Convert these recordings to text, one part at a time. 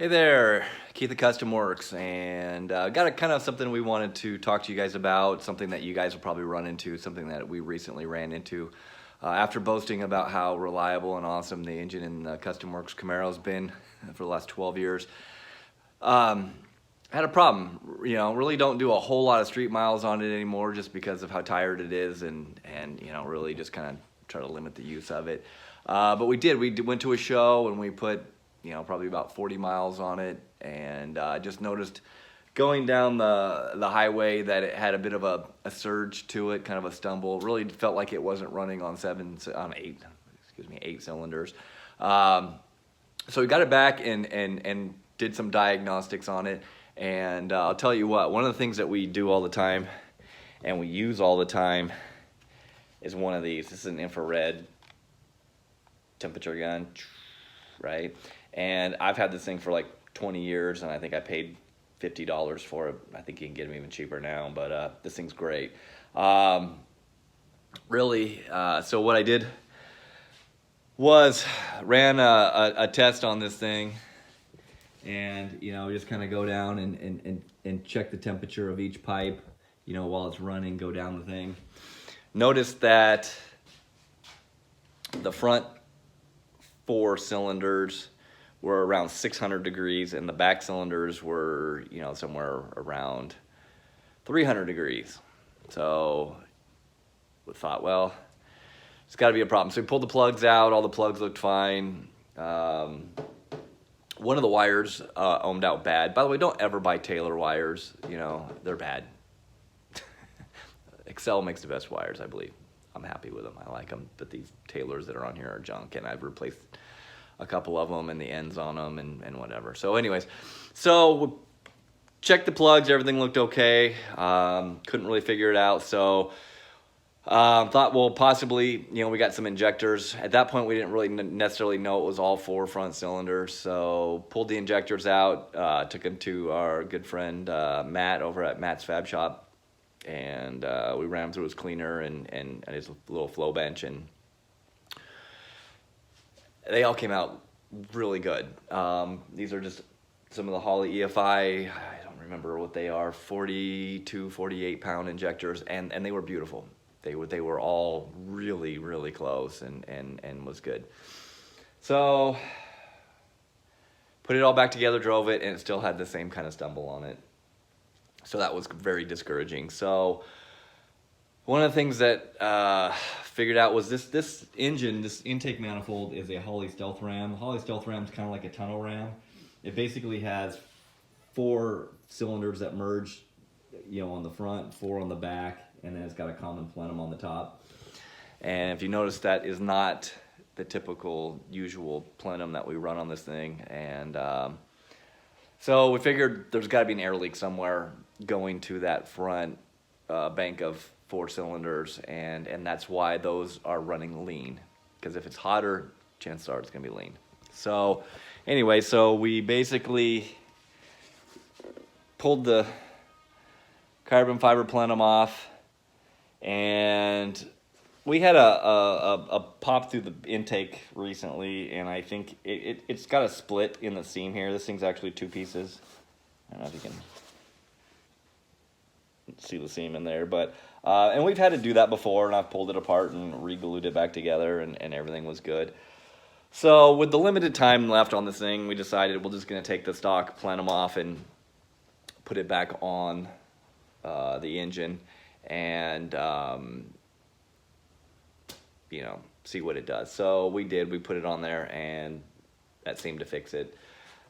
Hey there, Keith at Custom Works, and got a kind of something we wanted to talk to you guys about, something that you guys will probably run into, something that we recently ran into. After boasting about how reliable and awesome the engine in the Custom Works Camaro has been for the last 12 years, I had a problem. You know, really don't do a whole lot of street miles on it anymore just because of how tired it is, and you know, really just kind of try to limit the use of it. But we did. We went to a show and we put, you know, probably about 40 miles on it, and just noticed going down the highway that it had a bit of a surge to it, kind of a stumble. Really felt like it wasn't running on eight cylinders. So we got it back and did some diagnostics on it, and I'll tell you what, one of the things that we do all the time and we use all the time is one of these. This is an infrared temperature gun, right? And I've had this thing for like 20 years, and I think I paid $50 for it. I think you can get them even cheaper now, but this thing's great. Really, so what I did was ran a test on this thing, and you know, just kind of go down and check the temperature of each pipe, you know, while it's running, go down the thing. Notice that the front 4 cylinders were around 600 degrees, and the back cylinders were, you know, somewhere around 300 degrees. So we thought, well, it's got to be a problem. So we pulled the plugs out. All the plugs looked fine. One of the wires ohmed out bad. By the way, don't ever buy Taylor wires. You know, they're bad. Excel makes the best wires, I believe. I'm happy with them. I like them. But these Taylors that are on here are junk, and I've replaced a couple of them and the ends on them and whatever. So anyways, so we checked the plugs. Everything looked okay. Couldn't really figure it out. So thought, well, possibly, you know, we got some injectors. At that point, we didn't really necessarily know it was all 4 front cylinders. So pulled the injectors out, took them to our good friend Matt over at Matt's Fab Shop. And we ran them through his cleaner and his little flow bench, and they all came out really good. These are just some of the Holley EFI, I don't remember what they are, 42, 48 pound injectors, and they were beautiful. They were all really, really close and was good. So put it all back together, drove it, and it still had the same kind of stumble on it. So that was very discouraging. So one of the things that figured out was this engine, this intake manifold, is a Holley Stealth Ram. Holley Stealth Ram is kind of like a tunnel ram. It basically has 4 cylinders that merge, you know, on the front, 4 on the back, and then it's got a common plenum on the top. And if you notice, that is not the typical usual plenum that we run on this thing. And so we figured there's got to be an air leak somewhere going to that front bank of 4 cylinders, and that's why those are running lean, because if it's hotter, chances are it's going to be lean. So anyway, so we basically pulled the carbon fiber plenum off, and we had a pop through the intake recently, and I think it's got a split in the seam here. This thing's actually 2 pieces. I don't know if you can see the seam in there, but and we've had to do that before, and I've pulled it apart and re-glued it back together, and everything was good. So with the limited time left on this thing, we decided we're just going to take the stock plenum off and put it back on the engine, and you know, see what it does. So we did. We put it on there, and that seemed to fix it.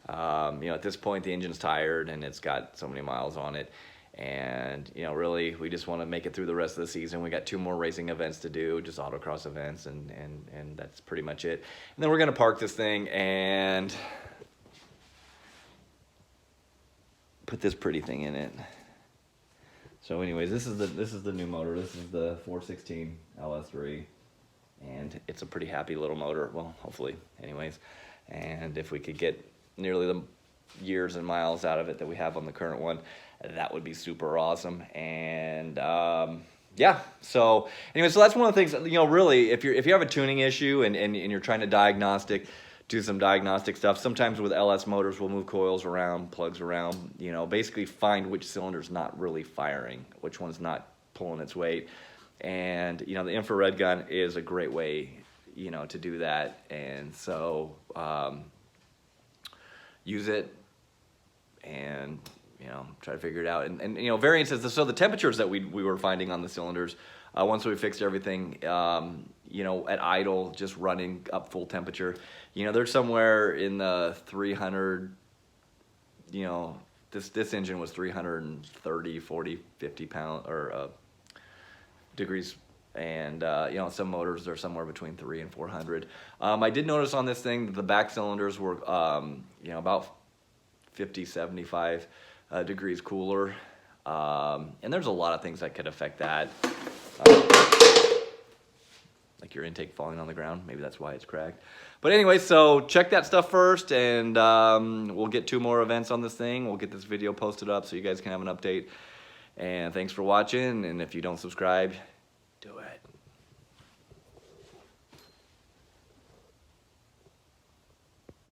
You know, at this point, the engine's tired, and it's got so many miles on it. And, you know, really, we just want to make it through the rest of the season. We got 2 more racing events to do, just autocross events, and that's pretty much it. And then we're going to park this thing and put this pretty thing in it. So anyways, this is the new motor. This is the 416 LS3. And it's a pretty happy little motor. Well, hopefully, anyways. And if we could get nearly the years and miles out of it that we have on the current one, that would be super awesome. And yeah, so anyway, so that's one of the things, you know, really, if you have a tuning issue and you're trying to do some diagnostic stuff. Sometimes with LS motors, we'll move coils around, plugs around, you know, basically find which cylinder's not really firing, which one's not pulling its weight. And, you know, the infrared gun is a great way, you know, to do that. And so use it and, you know, try to figure it out. And you know, variances, so the temperatures that we were finding on the cylinders, once we fixed everything, you know, at idle, just running up full temperature, you know, they're somewhere in the 300, you know, this engine was 330, 40, 50 pound or degrees, and you know, some motors are somewhere between 300 and 400. I did notice on this thing that the back cylinders were, you know, about 50, 75 degrees cooler, and there's a lot of things that could affect that. Like your intake falling on the ground, maybe that's why it's cracked. But anyway, so check that stuff first, and we'll get 2 more events on this thing. We'll get this video posted up so you guys can have an update. And thanks for watching, and if you don't subscribe, do it.